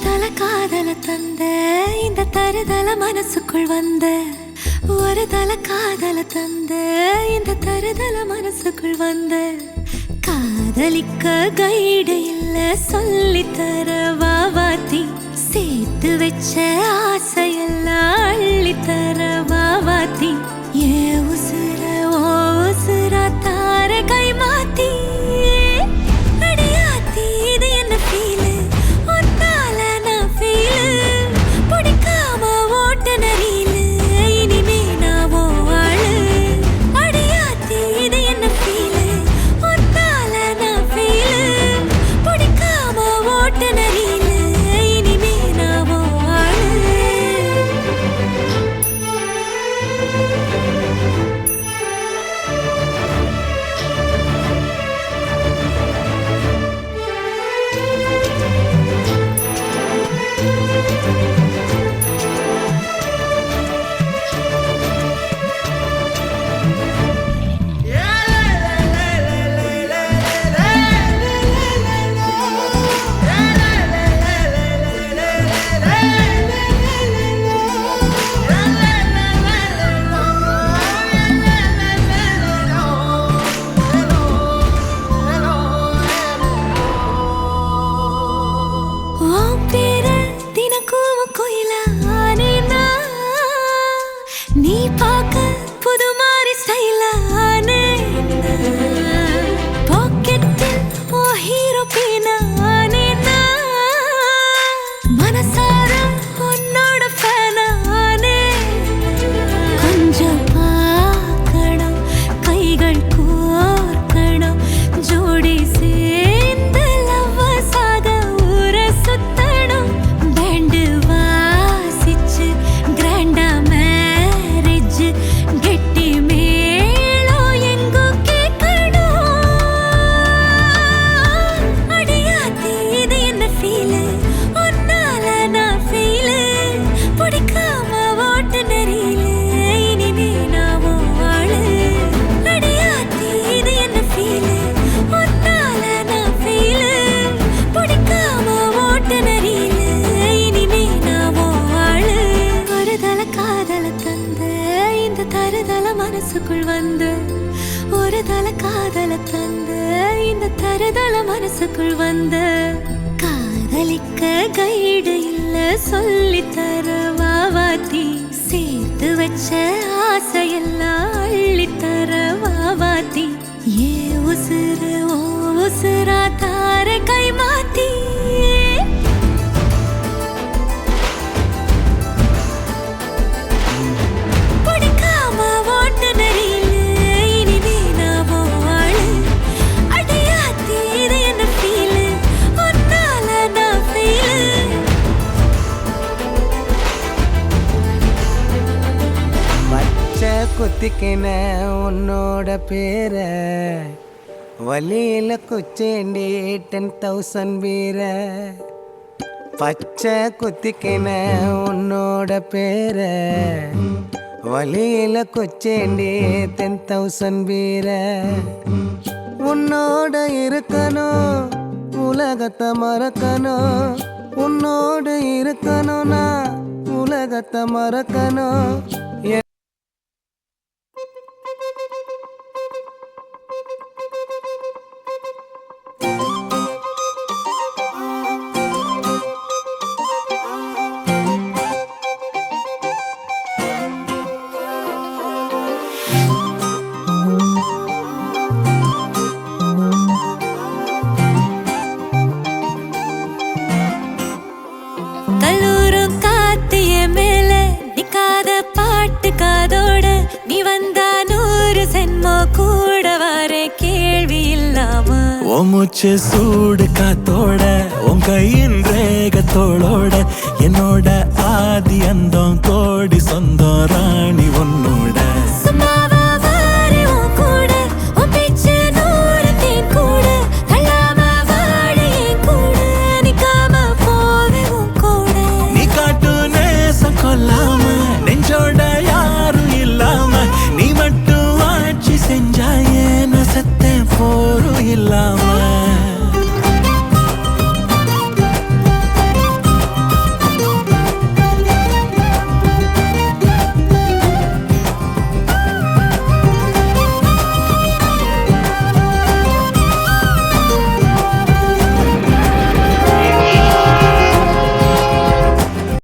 தல காதல தந்த இந்த தருதல மனசுக்குள் வந்த ஒரு தல காதல தந்த இந்த தருதல மனசுக்குள் வந்த காதலிக்க கைடு இல்ல சொல்லி தர வாவாத்தி சேர்த்து வச்ச ஆசையெல்லாம் அள்ளி தர வாவாத்தி ஏ உசுர ஓ உசுரா தார கை மாத்தி அடியாத்தி இது என்ன ஃபீலு ஒன்னால நான் ஃபீலு பிடிக்காம ஓட்ட நரியிலு இனிமே நான் ஓ ஆளு அடியாத்தி இது என்ன ஃபீலு ஒன்னால நான் ஃபீலு பிடிக்காம ஓட்ட நரியிலு இனிமே நான் ஓ ஆளு நீ பார்க்க புது மாதிரி ஸ்டைலானே பாக்கெட்டில் ஓ ஹீரோ பீனானே மனசார உன்னோட ஃபேனானே கொஞ்சம் பார்க்கணும் கைகள் கோர்க்கணும் ஜோடி சேர்ந்து லவ்வசாக ஊர சுத்தணும் பேண்டு வாசிச்சு கிராண்டா கெட்டி மேளம் எங்கோ கேட்கணும் அடியாத்தி இது என்ன ஃபீலு ஒன்னால நான் ஃபீலு பிடிக்காம ஓட்டு நரியிலு இனிமே நான் ஓ ஆளு அடியாத்தி இது என்ன ஃபீலு ஒன்னால நான் ஃபீலு பிடிக்காம ஓட்டு நரியிலு இனிமே நான் ஓ ஆளு ஒரு தல காதல தந்த இந்த தருதல மனசுக்குள் வந்து ஒரு தல காதல தந்த இந்த தருதல மனசுக்குள் வந்து காதலிக்க கைடு இல்ல சொல்லி தர வாவாத்தி சேர்த்து வச்ச ஆசையெல்லாம் அள்ளி தர வாவாத்தி ஏ உசுறு ஓ உசுரா தார கை மாத்தி குத்திக்கின உன்னோட பேர வலியில குச்சேண்டி 10,000 வீர பச்சை குத்திக்கின உன்னோட பேர வலியில குச்சேண்டி 10,000 வீர உன்னோட இருக்கணும் உலகத்தை மறக்கணும் உன்னோடு இருக்கணும்னா உலகத்தை மறக்கணும் காதோட நீ வந்தா 100 சென்மோ கூட வர கேள்வி இல்லாம ஓ மூச்சு சூடு காத்தோட உன் கையின் ரேகத்தோளோட என்னோட ஆதி அந்தம் கோடி சொந்தம் ராணி உன்னோட